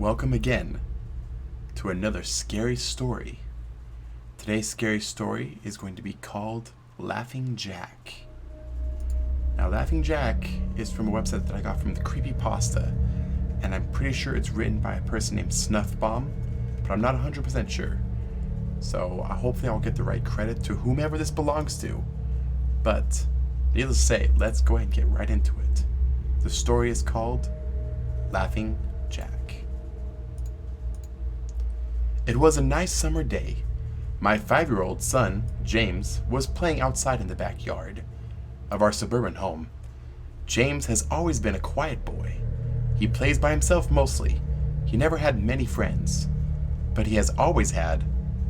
welcome again to another scary story. Today's scary story is going to be called Laughing Jack. Now, Laughing Jack is from a website that I got from the Creepypasta, and I'm pretty sure it's written by a person named SnuffBomb, but I'm not 100% sure. So hopefully I'll get the right credit to whomever this belongs to. But, needless to say, let's go ahead and get right into it. The story is called Laughing Jack. It was a nice summer day. My 5-year-old son, James, was playing outside in the backyard of our suburban home. James has always been a quiet boy. He plays by himself mostly. He never had many friends, but he has always had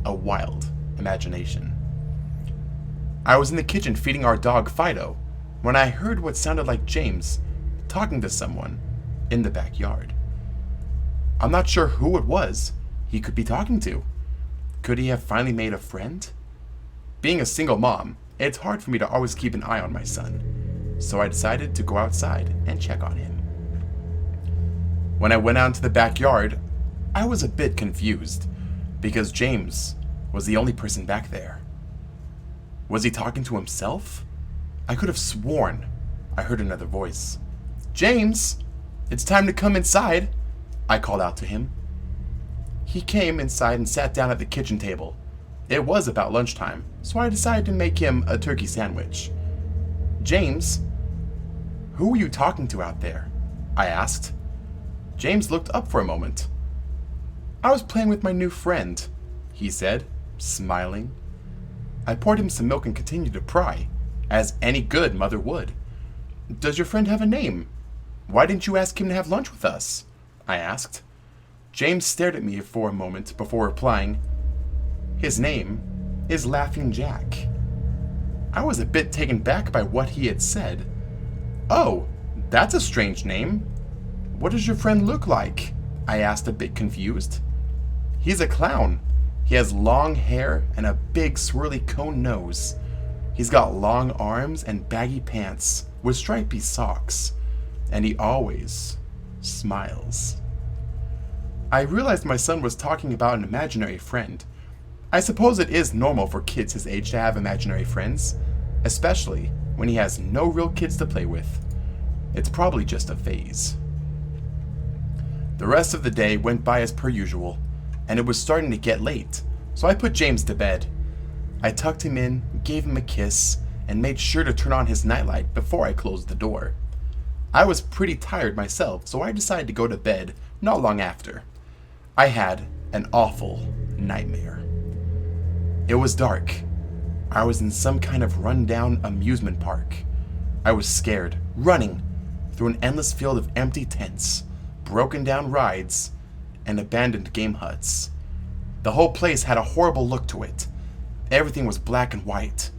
a wild imagination. I was in the kitchen feeding our dog Fido when I heard what sounded like James talking to someone in the backyard. I'm not sure who it was he could be talking to. Could he have finally made a friend? Being a single mom, it's hard for me to always keep an eye on my son, so I decided to go outside and check on him. When I went out into the backyard, I was a bit confused because James was the only person back there. Was he talking to himself? I could have sworn I heard another voice. "James, it's time to come inside," I called out to him. He came inside and sat down at the kitchen table. It was about lunchtime, so I decided to make him a turkey sandwich. "James, who were you talking to out there?" I asked. James looked up for a moment. "I was playing with my new friend," he said, smiling. I poured him some milk and continued to pry, as any good mother would. "Does your friend have a name? Why didn't you ask him to have lunch with us?" I asked. James stared at me for a moment before replying, "His name is Laughing Jack." I was a bit taken back by what he had said. "Oh, that's a strange name. What does your friend look like?" I asked, a bit confused. "He's a clown. He has long hair and a big swirly cone nose. He's got long arms and baggy pants with stripy socks, and he always smiles." I realized my son was talking about an imaginary friend. I suppose it is normal for kids his age to have imaginary friends, especially when he has no real kids to play with. It's probably just a phase. The rest of the day went by as per usual, and it was starting to get late, so I put James to bed. I tucked him in, gave him a kiss, and made sure to turn on his nightlight before I closed the door. I was pretty tired myself, so I decided to go to bed not long after. I had an awful nightmare. It was dark. I was in some kind of run-down amusement park. I was scared, running through an endless field of empty tents, broken down rides, and abandoned game huts. The whole place had a horrible look to it. Everything was black and white.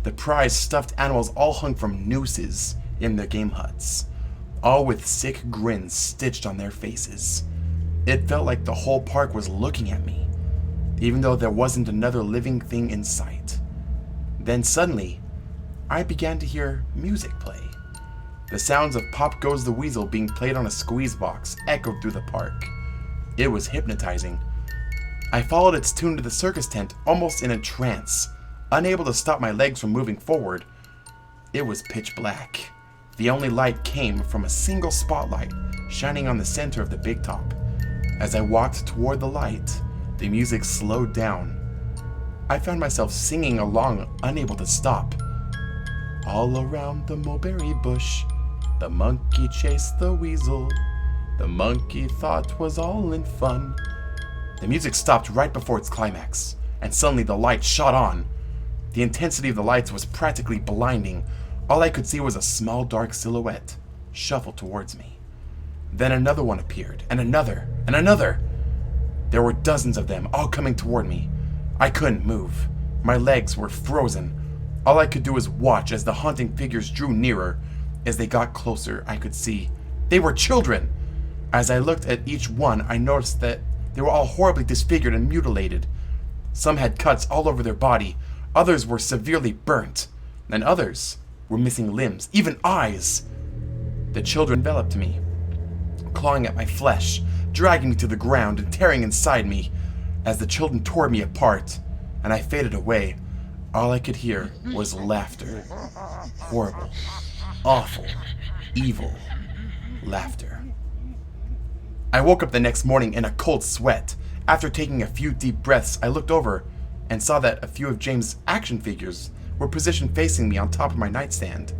The prized stuffed animals all hung from nooses in their game huts, all with sick grins stitched on their faces. It felt like the whole park was looking at me, even though there wasn't another living thing in sight. Then suddenly, I began to hear music play. The sounds of Pop Goes the Weasel being played on a squeeze box echoed through the park. It was hypnotizing. I followed its tune to the circus tent almost in a trance, unable to stop my legs from moving forward. It was pitch black. The only light came from a single spotlight shining on the center of the big top. As I walked toward the light, the music slowed down. I found myself singing along, unable to stop. "All around the mulberry bush, the monkey chased the weasel. The monkey thought was all in fun." The music stopped right before its climax, and suddenly the light shot on. The intensity of the lights was practically blinding. All I could see was a small dark silhouette shuffle towards me. Then another one appeared, and another, and another. There were dozens of them, all coming toward me. I couldn't move. My legs were frozen. All I could do was watch as the haunting figures drew nearer. As they got closer, I could see they were children. As I looked at each one, I noticed that they were all horribly disfigured and mutilated. Some had cuts all over their body, others were severely burnt, and others were missing limbs, even eyes. The children enveloped me, clawing at my flesh, dragging me to the ground and tearing inside me. As the children tore me apart and I faded away, all I could hear was laughter. Horrible, awful, evil laughter. I woke up the next morning in a cold sweat. After taking a few deep breaths, I looked over and saw that a few of James' action figures were positioned facing me on top of my nightstand.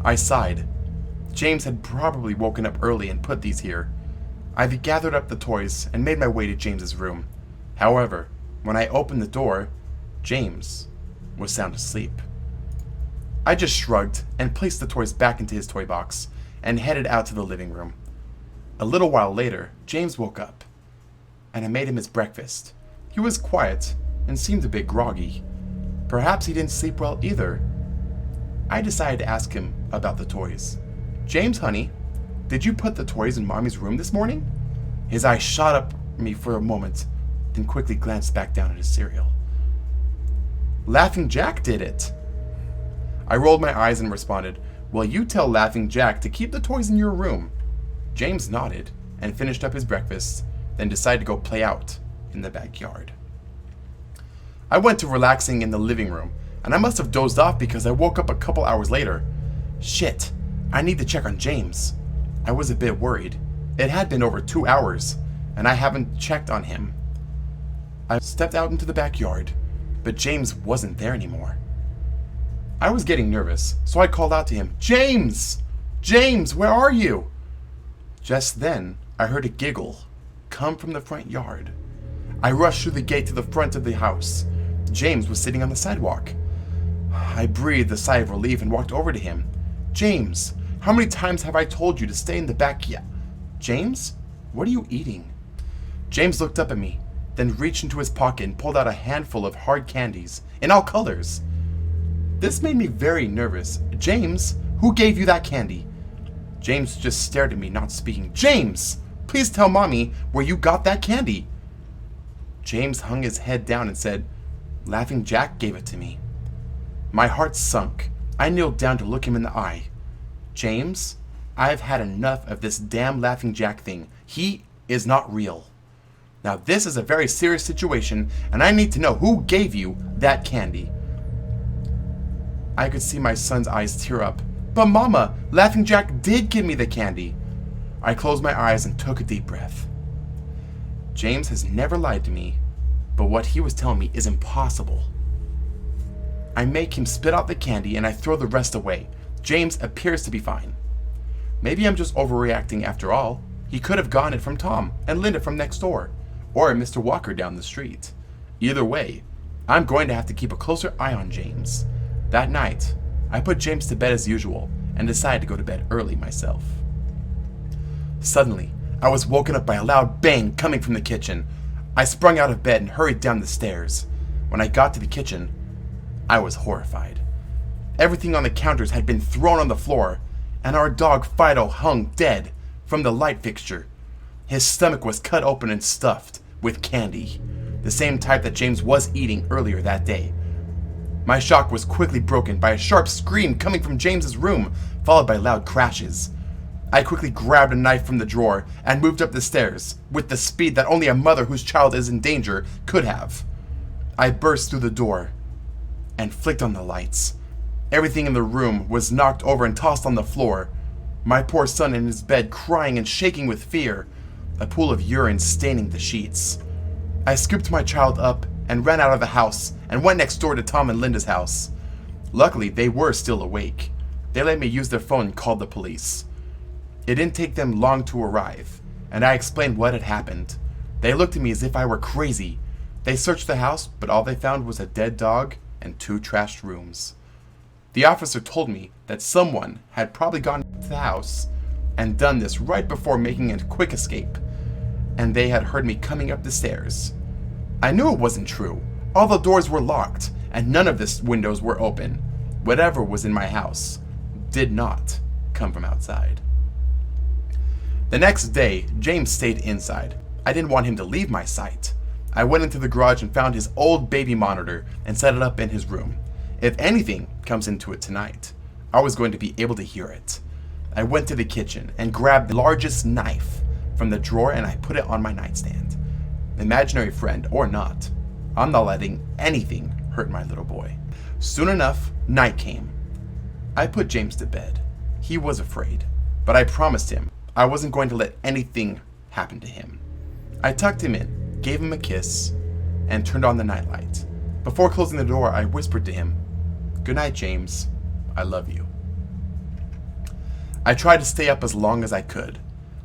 I sighed. James had probably woken up early and put these here. I gathered up the toys and made my way to James's room. However, when I opened the door, James was sound asleep. I just shrugged and placed the toys back into his toy box and headed out to the living room. A little while later, James woke up, and I made him his breakfast. He was quiet and seemed a bit groggy. Perhaps he didn't sleep well either. I decided to ask him about the toys. "James, honey, did you put the toys in Mommy's room this morning?" His eyes shot up at me for a moment, then quickly glanced back down at his cereal. "Laughing Jack did it." I rolled my eyes and responded, "Well, you tell Laughing Jack to keep the toys in your room." James nodded and finished up his breakfast, then decided to go play out in the backyard. I went to relaxing in the living room, and I must have dozed off because I woke up a couple hours later. Shit, I need to check on James. I was a bit worried. It had been over 2 hours, and I haven't checked on him. I stepped out into the backyard, but James wasn't there anymore. I was getting nervous, so I called out to him, "James! James, where are you?" Just then, I heard a giggle come from the front yard. I rushed through the gate to the front of the house. James was sitting on the sidewalk. I breathed a sigh of relief and walked over to him. "James, how many times have I told you to stay in the backyard?" "James, what are you eating?" James looked up at me, then reached into his pocket and pulled out a handful of hard candies in all colors. This made me very nervous. "James, who gave you that candy?" James just stared at me, not speaking. "James, please tell Mommy where you got that candy." James hung his head down and said, "Laughing Jack gave it to me." My heart sunk. I kneeled down to look him in the eye. "James, I've had enough of this damn Laughing Jack thing. He is not real. Now this is a very serious situation, and I need to know who gave you that candy." I could see my son's eyes tear up. "But Mama, Laughing Jack did give me the candy." I closed my eyes and took a deep breath. James has never lied to me, but what he was telling me is impossible. I make him spit out the candy and I throw the rest away. James appears to be fine. Maybe I'm just overreacting after all. He could have gotten it from Tom and Linda from next door, or Mr. Walker down the street. Either way, I'm going to have to keep a closer eye on James. That night, I put James to bed as usual and decided to go to bed early myself. Suddenly, I was woken up by a loud bang coming from the kitchen. I sprung out of bed and hurried down the stairs. When I got to the kitchen, I was horrified. Everything on the counters had been thrown on the floor, and our dog Fido hung dead from the light fixture. His stomach was cut open and stuffed with candy, the same type that James was eating earlier that day. My shock was quickly broken by a sharp scream coming from James's room, followed by loud crashes. I quickly grabbed a knife from the drawer and moved up the stairs with the speed that only a mother whose child is in danger could have. I burst through the door and flicked on the lights. Everything in the room was knocked over and tossed on the floor. My poor son in his bed crying and shaking with fear, a pool of urine staining the sheets. I scooped my child up and ran out of the house and went next door to Tom and Linda's house. Luckily, they were still awake. They let me use their phone and called the police. It didn't take them long to arrive, and I explained what had happened. They looked at me as if I were crazy. They searched the house, but all they found was a dead dog and 2 trashed rooms. The officer told me that someone had probably gone to the house and done this right before making a quick escape, and they had heard me coming up the stairs. I knew it wasn't true. All the doors were locked, and none of the windows were open. Whatever was in my house did not come from outside. The next day, James stayed inside. I didn't want him to leave my sight. I went into the garage and found his old baby monitor and set it up in his room. If anything comes into it tonight, I was going to be able to hear it. I went to the kitchen and grabbed the largest knife from the drawer and I put it on my nightstand. Imaginary friend or not, I'm not letting anything hurt my little boy. Soon enough, night came. I put James to bed. He was afraid, but I promised him I wasn't going to let anything happen to him. I tucked him in, gave him a kiss, and turned on the nightlight. Before closing the door, I whispered to him, "Good night, James. I love you." I tried to stay up as long as I could,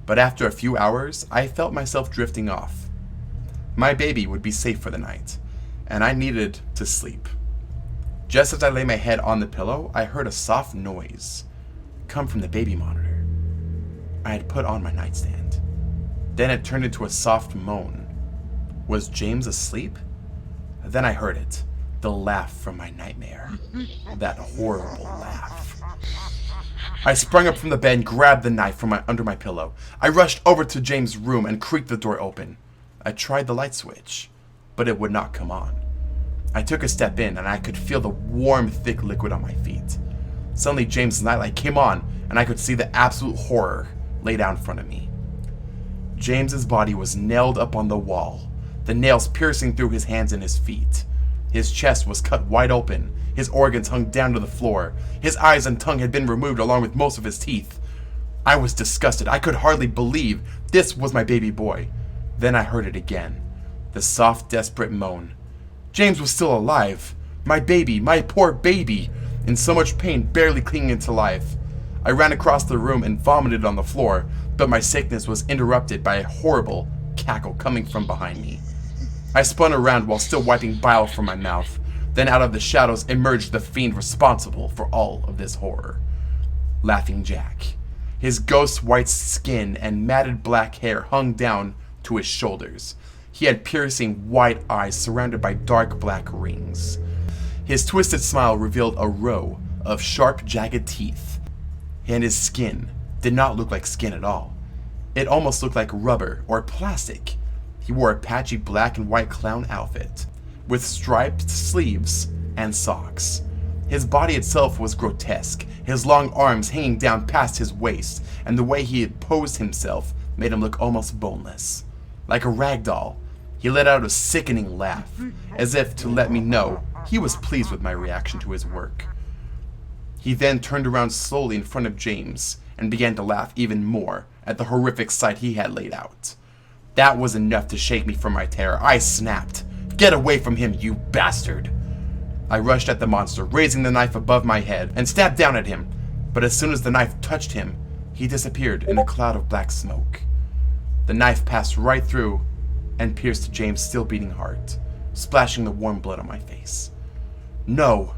but after a few hours, I felt myself drifting off. My baby would be safe for the night, and I needed to sleep. Just as I lay my head on the pillow, I heard a soft noise come from the baby monitor I had put on my nightstand. Then it turned into a soft moan. Was James asleep? Then I heard it, the laugh from my nightmare. That horrible laugh. I sprung up from the bed and grabbed the knife from under my pillow. I rushed over to James' room and creaked the door open. I tried the light switch, but it would not come on. I took a step in and I could feel the warm, thick liquid on my feet. Suddenly James' nightlight came on and I could see the absolute horror laid out in front of me. James's body was nailed up on the wall, the nails piercing through his hands and his feet. His chest was cut wide open, his organs hung down to the floor, his eyes and tongue had been removed along with most of his teeth. I was disgusted. I could hardly believe this was my baby boy. Then I heard it again, the soft, desperate moan. James was still alive. My baby, my poor baby, in so much pain, barely clinging to life. I ran across the room and vomited on the floor, but my sickness was interrupted by a horrible cackle coming from behind me. I spun around while still wiping bile from my mouth. Then out of the shadows emerged the fiend responsible for all of this horror. Laughing Jack. His ghost white skin and matted black hair hung down to his shoulders. He had piercing white eyes surrounded by dark black rings. His twisted smile revealed a row of sharp, jagged teeth, and his skin did not look like skin at all. It almost looked like rubber or plastic. He wore a patchy black and white clown outfit, with striped sleeves and socks. His body itself was grotesque, his long arms hanging down past his waist, and the way he had posed himself made him look almost boneless. Like a rag doll, he let out a sickening laugh, as if to let me know he was pleased with my reaction to his work. He then turned around slowly in front of James and began to laugh even more at the horrific sight he had laid out. That was enough to shake me from my terror. I snapped, "Get away from him, you bastard!" I rushed at the monster, raising the knife above my head, and stabbed down at him, but as soon as the knife touched him, he disappeared in a cloud of black smoke. The knife passed right through and pierced James' still beating heart, splashing the warm blood on my face. No!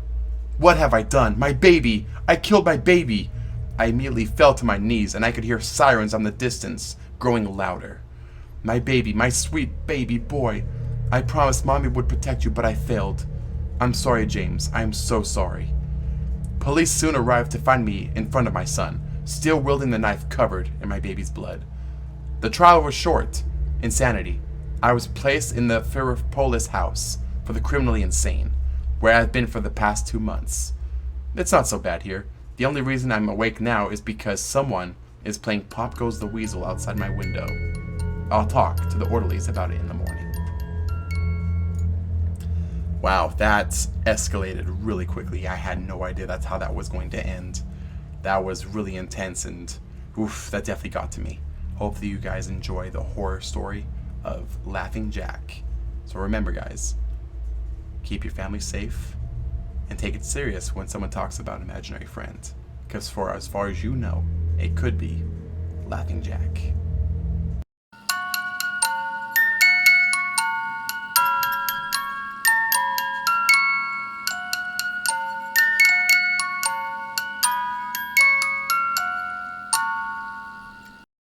What have I done? My baby! I killed my baby! I immediately fell to my knees and I could hear sirens on the distance growing louder. My baby, my sweet baby boy. I promised Mommy would protect you, but I failed. I'm sorry, James. I am so sorry. Police soon arrived to find me in front of my son, still wielding the knife covered in my baby's blood. The trial was short. Insanity. I was placed in the Ferropolis house for the criminally insane, where I've been for the past 2 months. It's not so bad here. The only reason I'm awake now is because someone is playing Pop Goes the Weasel outside my window. I'll talk to the orderlies about it in the morning. Wow, that escalated really quickly. I had no idea that's how that was going to end. That was really intense and oof, that definitely got to me. Hopefully you guys enjoy the horror story of Laughing Jack. So remember guys, keep your family safe and take it serious when someone talks about an imaginary friend. Because for as far as you know, it could be Laughing Jack.